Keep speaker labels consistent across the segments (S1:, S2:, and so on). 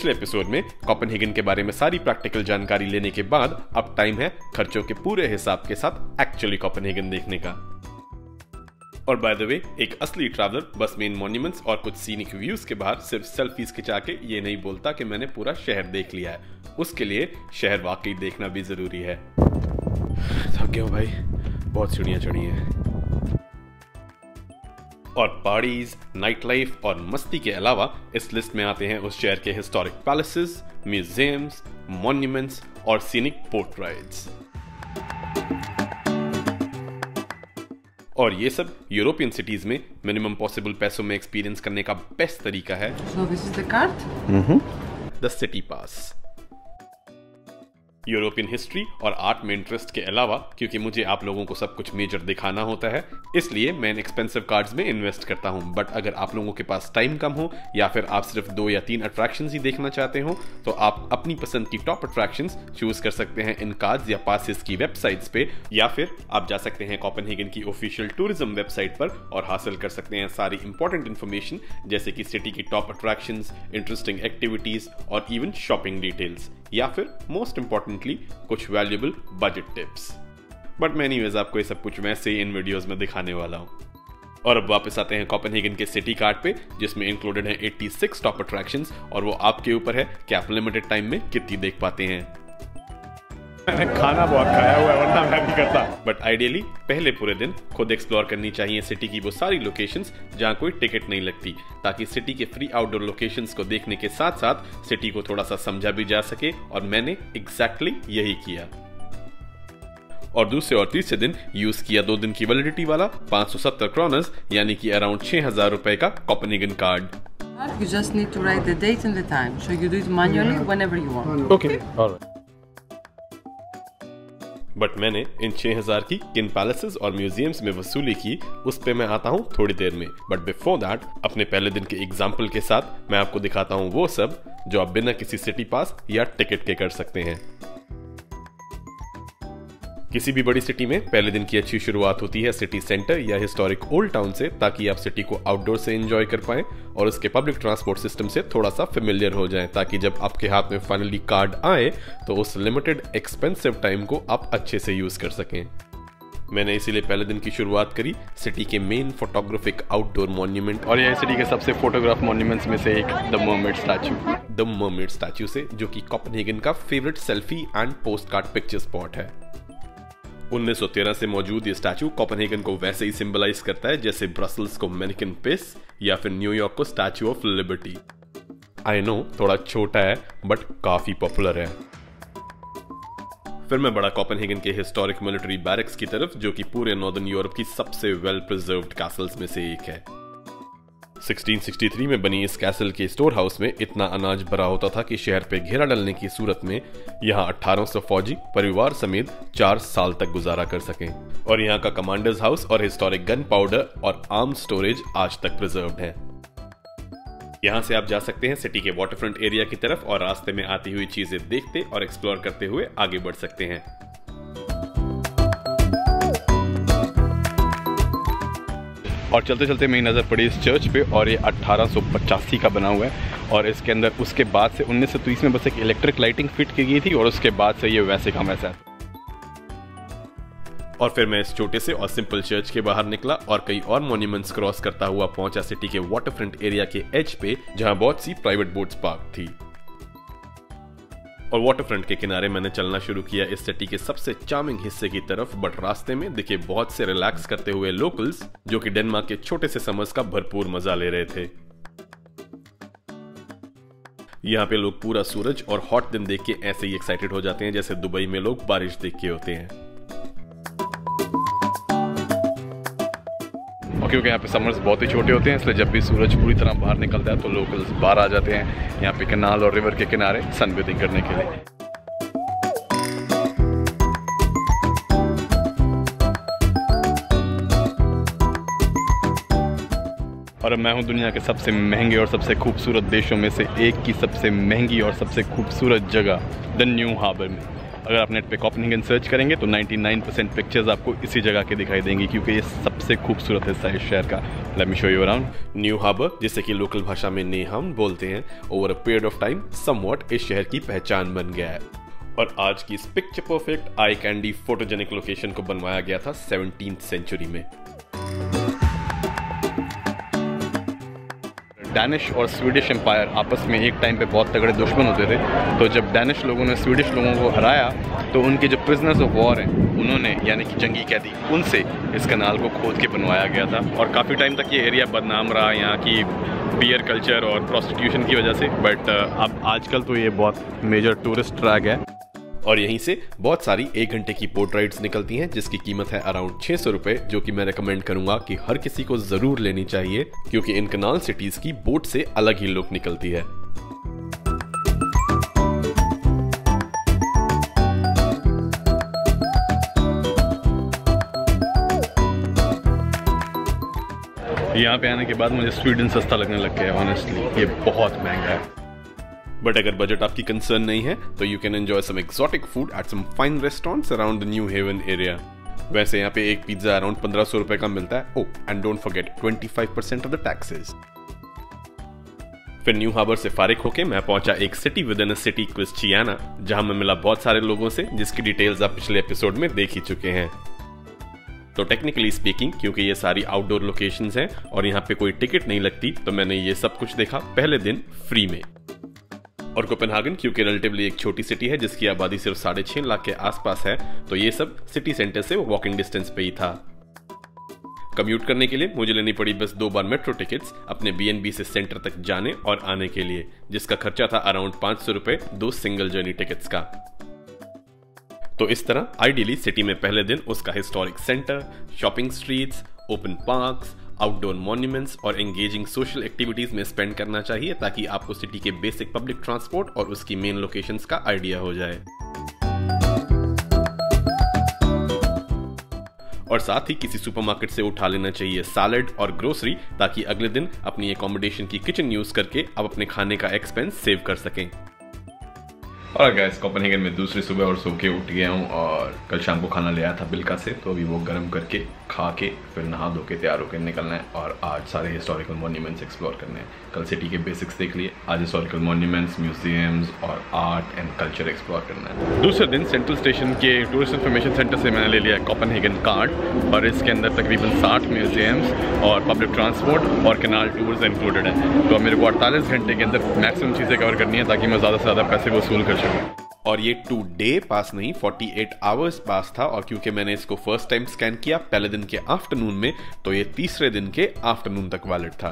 S1: पिछले एपिसोड में कोपेनहेगन के बारे में सारी प्रैक्टिकल जानकारी लेने के बाद अब टाइम है खर्चों के पूरे हिसाब के साथ एक्चुअली कोपेनहेगन देखने का। और बाय द वे, एक असली ट्रैवलर बस मेन मॉन्यूमेंट्स और कुछ सीनिक व्यूज के बाहर सिर्फ सेल्फीज खिंचा के ये नहीं बोलता कि मैंने पूरा शहर देख लिया है। उसके लिए शहर वाकई देखना भी जरूरी है। थक गया हूं भाई, बहुत सीढ़ियां चढ़ी हैं। और पार्टीज, नाइट लाइफ और मस्ती के अलावा इस लिस्ट में आते हैं उस शहर के हिस्टोरिक पैलेसेस, म्यूजियम्स, मॉन्यूमेंट्स और सीनिक बोट राइड्स। और ये सब यूरोपियन सिटीज में मिनिमम पॉसिबल पैसों में एक्सपीरियंस करने का बेस्ट तरीका है।
S2: So this is the card?
S1: The city pass. European history और आर्ट में इंटरेस्ट के अलावा, क्योंकि मुझे आप लोगों को सब कुछ मेजर दिखाना होता है, इसलिए मैं इन एक्सपेंसिव कार्ड्स में इन्वेस्ट करता हूं। बट अगर आप लोगों के पास टाइम कम हो या फिर आप सिर्फ 2 या 3 अट्रैक्शंस ही देखना चाहते हो, तो आप अपनी पसंद की टॉप अट्रैक्शंस चूज कर सकते हैं इन कार्ड्स या पासेस की वेबसाइट्स पे, या फिर आप जा सकते हैं कोपेनहेगन की ऑफिशियल टूरिज्म वेबसाइट पर और हासिल कर सकते हैं सारी इंपॉर्टेंट इन्फॉर्मेशन, जैसे कि सिटी की टॉप अट्रैक्शंस, इंटरेस्टिंग एक्टिविटीज और इवन शॉपिंग डिटेल्स, या फिर मोस्ट इंपॉर्टेंटली कुछ वैल्यूएबल बजट टिप्स। बट मैं एनीवेज आपको ये सब कुछ वैसे ही इन वीडियोस में दिखाने वाला हूं। और अब वापस आते हैं कोपेनहेगन के सिटी कार्ड पे, जिसमें इंक्लूडेड है 86 टॉप अट्रैक्शंस, और वो आपके ऊपर है कि आप लिमिटेड टाइम में कितनी देख पाते हैं।
S3: मैंने खाना बहुत खाया हुआ है, वरना मैं नहीं करता।
S1: बट आइडियली पहले पूरे दिन खुद एक्सप्लोर करनी चाहिए सिटी की वो सारी लोकेशंस जहां कोई टिकट नहीं लगती, ताकि सिटी के फ्री आउटडोर लोकेशंस को देखने के साथ साथ सिटी को थोड़ा सा समझा भी जा सके। और मैंने एग्जैक्टली यही किया। और दूसरे और तीसरे दिन यूज किया 2 दिन की वैलिडिटी वाला 570 क्रोनर्स यानी कि अराउंड 6000 रुपए का Copenhagen card.
S2: You just need to write the date and the time, so you do it manually whenever you want.
S3: Okay, alright.
S1: But मैंने इन 6000 की किन पैलेसेस और म्यूजियम्स में वसूली की, उस पे मैं आता हूँ थोड़ी देर में। बट बिफोर दैट, अपने पहले दिन के एग्जाम्पल के साथ मैं आपको दिखाता हूँ वो सब जो आप बिना किसी सिटी पास या टिकट के कर सकते हैं। किसी भी बड़ी सिटी में पहले दिन की अच्छी शुरुआत होती है सिटी सेंटर या हिस्टोरिक ओल्ड टाउन से, ताकि आप सिटी को आउटडोर से एंजॉय कर पाएं और उसके पब्लिक ट्रांसपोर्ट सिस्टम से थोड़ा सा फेमिलियर हो जाएं, ताकि जब आपके हाथ में फाइनली कार्ड आए तो उस लिमिटेड एक्सपेंसिव टाइम को आप अच्छे से यूज कर सकें। मैंने इसीलिए पहले दिन की शुरुआत करी सिटी के मेन फोटोग्राफिक आउटडोर मॉन्यूमेंट,
S3: और यह सिटी के सबसे फोटोग्राफ मॉन्यूमेंट्स में से एक the mermaid statue.
S1: The mermaid statue से, जो कि कोपेनहेगन का favourite selfie and post card picture spot है। 1913 से मौजूद ये स्टैचू कोपेनहेगन को वैसे ही सिंबलाइज करता है जैसे ब्रसल्स को मैनिकन पिस या फिर न्यूयॉर्क को statue of liberty. I know थोड़ा छोटा है बट काफी पॉपुलर है। फिर मैं बड़ा कोपेनहेगन के हिस्टोरिक मिलिट्री बैरक्स की तरफ, जो कि पूरे नॉर्दर्न यूरोप की सबसे वेल प्रिजर्व्ड कैसल्स में से एक है। 1663 में बनी इस कैसल के स्टोर हाउस में इतना अनाज भरा होता था कि शहर पे घेरा डालने की सूरत में यहाँ 1800 फौजी परिवार समेत 4 साल तक गुजारा कर सकें। और यहाँ का कमांडर्स हाउस और हिस्टोरिक गन पाउडर और आर्म्स स्टोरेज आज तक प्रिजर्व्ड है। यहाँ से आप जा सकते हैं सिटी के वाटरफ्रंट एरिया की तरफ और रास्ते में आती हुई चीजें देखते और एक्सप्लोर करते हुए आगे बढ़ सकते हैं।
S3: और चलते चलते मेरी नज़र पड़ी इस चर्च पे, और ये 1885 का बना हुआ है। और इसके अंदर उसके बाद से 1930 में बस एक इलेक्ट्रिक लाइटिंग फिट की गई थी, और उसके बाद से ये वैसे का वैसा है।
S1: और फिर मैं इस छोटे से और सिंपल चर्च के बाहर निकला और कई और मॉन्यूमेंट्स क्रॉस करता हुआ पहुंचा सिटी के वाटरफ्रंट एरिया के एज पे, जहां बहुत सी प्राइवेट बोट्स पार्क थी। और वाटरफ्रंट के किनारे मैंने चलना शुरू किया इस सिटी के सबसे चार्मिंग हिस्से की तरफ। बट रास्ते में दिखे बहुत से रिलैक्स करते हुए लोकल्स, जो कि डेनमार्क के छोटे से समर्स का भरपूर मजा ले रहे थे। यहाँ पे लोग पूरा सूरज और हॉट दिन देख के ऐसे ही एक्साइटेड हो जाते हैं जैसे दुबई में लोग बारिश देख के होते हैं।
S3: क्योंकि यहाँ पे समर्स बहुत ही छोटे होते हैं, इसलिए जब भी सूरज पूरी तरह बाहर निकलता है तो लोकल्स बाहर आ जाते हैं यहाँ पे कैनाल और रिवर के किनारे सनबेथिंग करने के लिए। और मैं हूँ दुनिया के सबसे महंगे और सबसे खूबसूरत देशों में से एक की सबसे महंगी और सबसे खूबसूरत जगह द न्यू हार्बर में। अगर आप नेट पे कोपेनहेगन सर्च करेंगे तो 99% पिक्चर्स आपको इसी जगह के दिखाई देंगी, क्योंकि ये सबसे खूबसूरत हिस्सा है इस शहर का। Let me show you around.
S1: New harbour, जिसे कि लोकल भाषा में नेहाम बोलते हैं, over a period of time somewhat इस शहर की पहचान बन गया है। और आज की इस picture perfect eye candy photogenic location को बनवाया गया था 17th सेंचुरी में।
S3: डैनिश और स्वीडिश एम्पायर आपस में एक टाइम पे बहुत तगड़े दुश्मन होते थे, तो जब डैनिश लोगों ने स्वीडिश लोगों को हराया तो उनके जो प्रिजनर्स ऑफ वॉर हैं उन्होंने, यानी कि जंगी कैदी, उनसे इस कनाल को खोद के बनवाया गया था। और काफ़ी टाइम तक ये एरिया बदनाम रहा यहाँ की बियर कल्चर और प्रोस्टिट्यूशन की वजह से, बट अब आजकल तो ये बहुत मेजर टूरिस्ट ट्रैक है।
S1: और यहीं से बहुत सारी 1 घंटे की बोट राइड्स निकलती हैं, जिसकी कीमत है अराउंड 600 रुपए, जो कि मैं रेकमेंड करूंगा कि हर किसी को जरूर लेनी चाहिए, क्योंकि इन कनाल सिटीज की बोट से अलग ही लुक निकलती है।
S3: यहाँ पे आने के बाद मुझे स्वीडन सस्ता लगने लग गया है, ऑनेस्टली ये बहुत महंगा है।
S1: बट अगर बजट आपकी कंसर्न नहीं है तो you can enjoy some exotic food at some fine restaurants around the new haven area. वैसे यहाँ पे एक पिज्जा अराउंड 1500 रुपए का मिलता है। Oh, and don't forget 25% off the taxes. फिर न्यू हार्बर से फारिग होके मैं पहुंचा एक city within a city, Christiania, जहां मैं मिला बहुत सारे लोगों से, जिसकी डिटेल्स आप पिछले एपिसोड में देख ही चुके हैं। तो टेक्निकली स्पीकिंग, क्योंकि ये सारी आउटडोर लोकेशंस हैं और यहाँ पे कोई टिकट नहीं लगती, तो मैंने ये सब कुछ देखा पहले दिन फ्री में। और कोपेनहेगन क्योंकि रिलेटिवली एक छोटी सिटी है जिसकी आबादी सिर्फ 6.5 लाख के आसपास है, तो ये सब सिटी सेंटर से वॉकिंग डिस्टेंस पे ही था। कम्यूट करने के लिए मुझे लेनी पड़ी बस 2 बार मेट्रो टिकट्स अपने BNB से सेंटर तक जाने और आने के लिए, जिसका खर्चा था अराउंड 500 रुपए 2 सिंगल जर्नी टिकट्स का। तो इस तरह आइडियली सिटी में पहले दिन उसका historic centre, shopping streets, open parks, outdoor monuments और एंगेजिंग सोशल एक्टिविटीज में स्पेंड करना चाहिए, ताकि आपको सिटी के बेसिक पब्लिक ट्रांसपोर्ट और उसकी मेन लोकेशंस का आइडिया हो जाए। और साथ ही किसी सुपरमार्केट से उठा लेना चाहिए सैलेड और ग्रोसरी, ताकि अगले दिन अपनी एकोमोडेशन की किचन यूज करके आप अपने खाने का एक्सपेंस सेव कर सकें।
S3: और गाइस, कोपेनहेगन में दूसरी सुबह और सो के उठ गया हूँ और कल शाम को खाना ले आया था बिल्का से, तो अभी वो गर्म करके खा के फिर नहा धो के तैयार होकर निकलना है और आज सारे हिस्टोरिकल मॉन्यूमेंट्स एक्सप्लोर करने हैं। कल सिटी के बेसिक्स देख लिए, आज हिस्टोरिकल मॉन्यूमेंट्स, म्यूजियम्स और आर्ट एंड कल्चर एक्सप्लोर करना है। दूसरे दिन सेंट्रल स्टेशन के टूरिस्ट इन्फॉर्मेशन सेंटर से मैंने ले लिया कोपेनहेगन कार्ड और इसके अंदर तकरीबन 60 म्यूजियम्स और पब्लिक ट्रांसपोर्ट और कैनाल टूर्स इंक्लूडेड हैं। तो मेरे को 48 घंटे के अंदर मैक्सिमम चीज़ें कवर करनी है, ताकि मैं ज़्यादा से ज़्यादा पैसे वसूल कर सकूँ।
S1: और ये 2 डे पास नहीं, 48 आवर्स पास था। और क्योंकि मैंने इसको फर्स्ट टाइम स्कैन किया पहले दिन के आफ्टरनून में, तो ये तीसरे दिन के आफ्टरनून तक वैलिड था।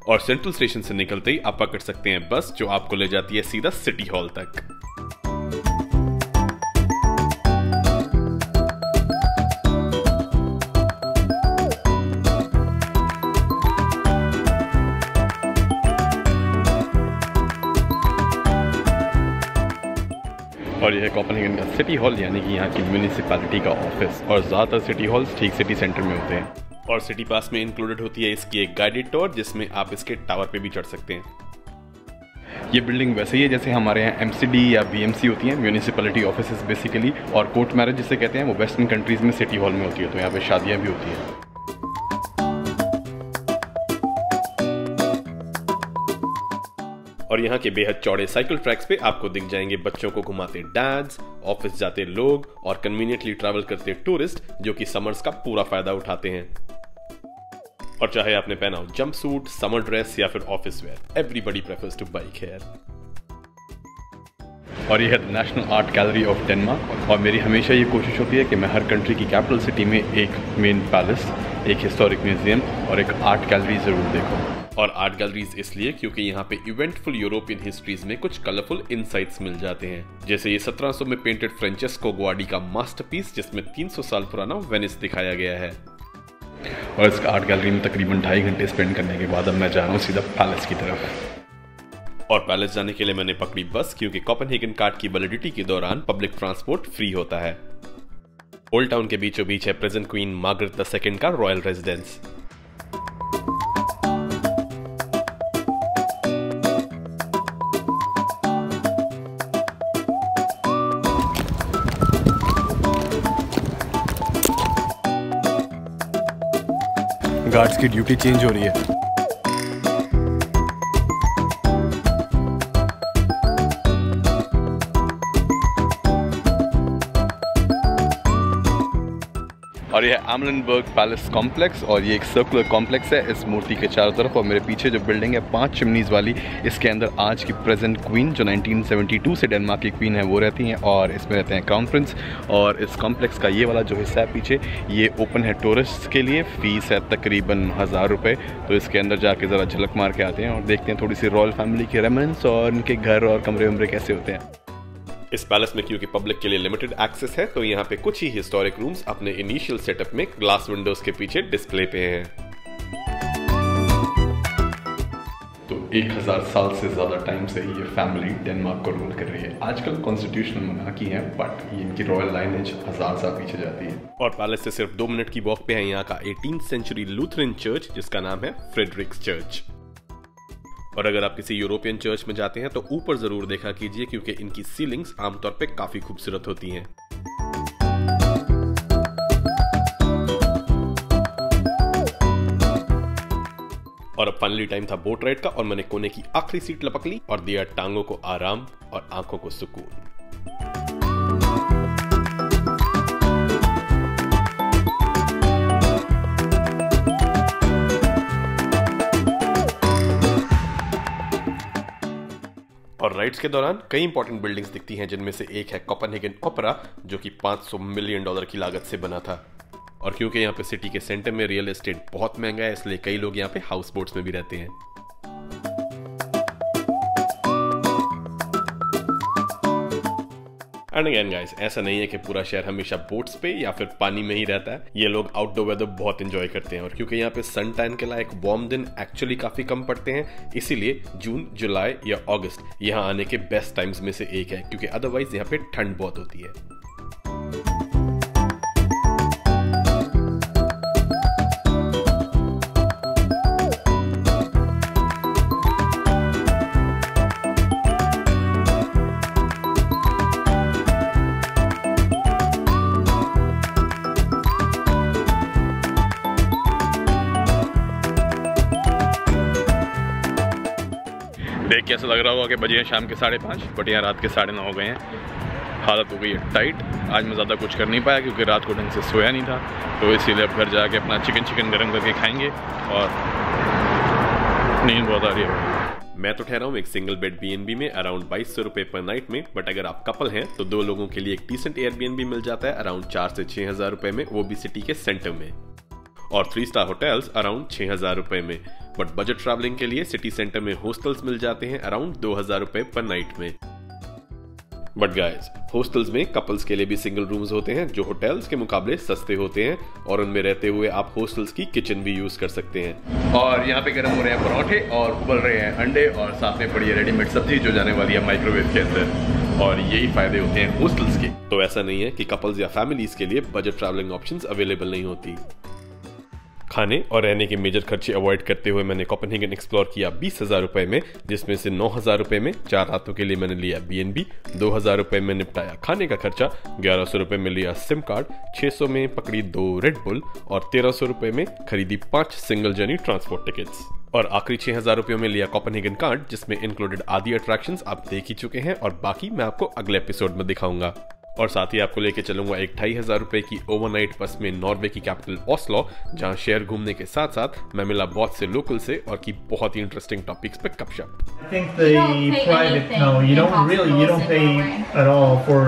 S1: और सेंट्रल स्टेशन से निकलते ही आप पकड़ सकते हैं बस, जो आपको ले जाती है सीधा सिटी हॉल तक।
S3: और यह है कोपेनहेगन का सिटी हॉल, यानी कि यहाँ की म्यूनिसिपैलिटी का ऑफिस। और ज़्यादातर सिटी हॉल्स ठीक सिटी सेंटर में होते हैं।
S1: और सिटी पास में इंक्लूडेड होती है इसकी एक गाइडेड टूर, जिसमें आप इसके टावर पे भी चढ़ सकते हैं।
S3: ये बिल्डिंग वैसे ही है जैसे हमारे यहाँ MCD या BMC होती हैं, म्यूनिसिपैलिटी ऑफिस बेसिकली। और कोर्ट मैरिज जिसे कहते हैं वो वेस्टर्न कंट्रीज़ में सिटी हॉल में होती है, तो यहाँ पे शादियाँ भी होती हैं।
S1: और यहाँ के बेहद चौड़े साइकिल ट्रैक्स पे आपको दिख जाएंगे बच्चों को घुमाते डैड्स, ऑफिस जाते लोग और कन्वीनियंटली ट्रैवल करते टूरिस्ट, जो कि समर्स का पूरा फायदा उठाते हैं। और चाहे आपने पहना हो जंप सूट, समर ड्रेस या फिर office wear, everybody prefers to bike here.
S3: और ये है national art gallery of Denmark. और मेरी हमेशा ये कोशिश होती है कि मैं हर कंट्री की कैपिटल सिटी में एक मेन पैलेस, एक हिस्टोरिक म्यूजियम और एक आर्ट गैलरी जरूर देखूं।
S1: और आर्ट गैलरीज इसलिए क्योंकि यहाँ पे इवेंटफुल यूरोपियन हिस्ट्रीज में कुछ कलरफुल इनसाइट्स मिल जाते हैं, जैसे ये 1700 में पेंटेड फ्रांचेस्को गुआर्डी का मास्टरपीस, जिसमें 300 साल पुराना वेनिस दिखाया गया है।
S3: और इस आर्ट गैलरी में तकरीबन 2.5 घंटे स्पेंड करने के बाद अब मैं जा रहा हूँ सीधा पैलेस की तरफ।
S1: और पैलेस जाने के लिए मैंने पकड़ी बस, क्योंकि कोपेनहेगन कार्ड की वैलिडिटी के दौरान पब्लिक ट्रांसपोर्ट फ्री होता है। ओल्ड टाउन के बीचों बीच है प्रेजेंट क्वीन मार्गरेट II का रॉयल रेजिडेंस।
S4: गार्ड्स की ड्यूटी चेंज हो रही है।
S3: और ये है एमलिनबर्ग पैलेस कॉम्प्लेक्स और ये एक सर्कुलर कॉम्प्लेक्स है इस मूर्ति के चारों तरफ। और मेरे पीछे जो बिल्डिंग है 5 चिमनीज़ वाली, इसके अंदर आज की प्रेजेंट क्वीन जो 1972 से डेनमार्क की क्वीन है वो रहती हैं और इसमें रहते हैं क्राउन प्रिंस। और इस कॉम्प्लेक्स का ये वाला जो हिस्सा है पीछे, ये ओपन है टूरिस्ट्स के लिए। फ़ीस है तकरीबन 1000 रुपये। तो इसके अंदर जाके ज़रा झलक मार के आते हैं और देखते हैं थोड़ी सी रॉयल फैमिली के रेमिनेंस और इनके घर और कमरे वमरे कैसे होते हैं।
S1: इस पैलेस में क्योंकि पब्लिक के लिए लिमिटेड एक्सेस है तो यहाँ पे कुछ ही हिस्टोरिक रूम्स अपने इनिशियल सेटअप में ग्लास विंडोज के पीछे डिस्प्ले पे हैं।
S3: तो 1000 साल से ज़्यादा टाइम से ये फैमिली डेनमार्क को रूल कर रही है। आजकल कॉन्स्टिट्यूशनल मोनार्की है बट ये इनकी रॉयल लाइनेज 1000 साल पीछे जाती है।
S1: और पैलेस से सिर्फ 2 मिनट की वॉक पे है यहाँ का 18th सेंचुरी लूथरन चर्च जिसका नाम है फ्रेडरिक्स चर्च। और अगर आप किसी यूरोपियन चर्च में जाते हैं तो ऊपर जरूर देखा कीजिए क्योंकि इनकी सीलिंग्स आमतौर पे काफी खूबसूरत होती हैं। और अब फाइनली टाइम था बोट राइड का और मैंने कोने की आखिरी सीट लपक ली और दिया टांगों को आराम और आंखों को सुकून। और राइड्स के दौरान कई इंपॉर्टेंट बिल्डिंग्स दिखती हैं जिनमें से एक है कोपेनहेगन ओपेरा जो कि $500 मिलियन की लागत से बना था। और क्योंकि यहाँ पे सिटी के सेंटर में रियल एस्टेट बहुत महंगा है इसलिए कई लोग यहाँ पे हाउस बोट्स में भी रहते हैं। एंड अगेन गाइस, ऐसा नहीं है कि पूरा शहर हमेशा बोट्स पे या फिर पानी में ही रहता है। ये लोग आउटडोर वेदर बहुत एंजॉय करते हैं और क्योंकि यहाँ पे सन टैन के लायक वार्म दिन एक्चुअली काफी कम पड़ते हैं इसीलिए जून, जुलाई या अगस्त यहाँ आने के बेस्ट टाइम्स में से एक है क्योंकि अदरवाइज यहाँ पे ठंड बहुत होती है।
S3: देख कैसा लग रहा होगा कि बजे हैं शाम के 5:30 बट यहाँ रात के 9:30 हो गए हैं। हालत हो गई है टाइट। आज मैं ज़्यादा कुछ कर नहीं पाया क्योंकि रात को ढंग से सोया नहीं था तो इसीलिए अब घर जाके अपना चिकन गर्म करके खाएंगे और नींद बहुत आ रही है।
S1: मैं तो ठहरा हूँ एक सिंगल बेड B&B में अराउंड 2200 रुपये पर नाइट में। बट अगर आप कपल हैं तो 2 लोगों के लिए एक डिसेंट एयरबीएनबी मिल जाता है अराउंड 4 से 6000 रुपये में, वो भी सिटी के सेंटर में। और 3 स्टार होटल्स अराउंड 6000 रुपये में। बट बजट ट्रैवलिंग के लिए सिटी सेंटर में हॉस्टल्स मिल जाते हैं अराउंड 2000 रुपये पर नाइट में। बट गाइस, हॉस्टल्स में कपल्स के लिए भी सिंगल रूम्स होते हैं जो होटल्स के मुकाबले सस्ते होते हैं और उनमें रहते हुए आप हॉस्टल्स की किचन भी यूज कर सकते हैं।
S3: और यहाँ पे गर्म हो रहे हैं पराठे और उबल रहे हैं अंडे और साथ में पड़ी है रेडीमेड सब्जी जो जाने वाली है माइक्रोवेव के अंदर। और यही फायदे होते हैं हॉस्टल्स के।
S1: तो ऐसा नहीं है कि कपल्स या फैमिलीज के लिए बजट ट्रैवलिंग ऑप्शंस अवेलेबल नहीं होती। खाने और रहने के मेजर खर्चे अवॉइड करते हुए मैंने कोपेनहेगन एक्सप्लोर किया 20,000 रुपए में, जिसमें से 9,000 रुपए में 4 रातों के लिए मैंने लिया B&B, 2,000 रुपए में निपटाया खाने का खर्चा, 1100 रुपए में लिया सिम कार्ड, 600 में पकड़ी 2 रेड बुल और 1300 रुपए में खरीदी 5 सिंगल जर्नी ट्रांसपोर्ट टिकट्स। और आखिरी 6,000 रुपयों में लिया कोपेनहेगन कार्ड जिसमें इंक्लूडेड आदि अट्रैक्शंस आप देख ही चुके हैं और बाकी मैं आपको अगले एपिसोड में दिखाऊंगा। और साथ ही आपको लेके चलूंगा एक 2500 रुपए की ओवरनाइट बस में नॉर्वे की कैपिटल ओस्लो, जहां शहर घूमने के साथ साथ मैं मिला बहुत से लोकल से और की बहुत ही इंटरेस्टिंग टॉपिक्स पे गपशप।
S5: I think the private, no, you don't pay at all for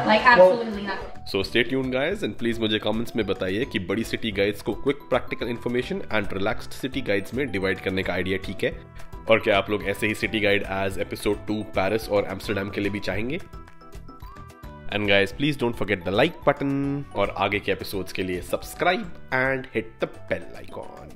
S6: like absolutely nothing.
S1: So stay tuned guys and please मुझे कमेंट्स में बताइए कि बड़ी सिटी गाइड्स को quick practical information and relaxed city guides में divide करने का idea ठीक है, और क्या आप लोग ऐसे ही city guide as episode 2 Paris और एम्स्टर्डम के लिए भी चाहेंगे। And guys, please don't forget the like button और आगे के एपिसोड्स के लिए subscribe and hit the bell icon.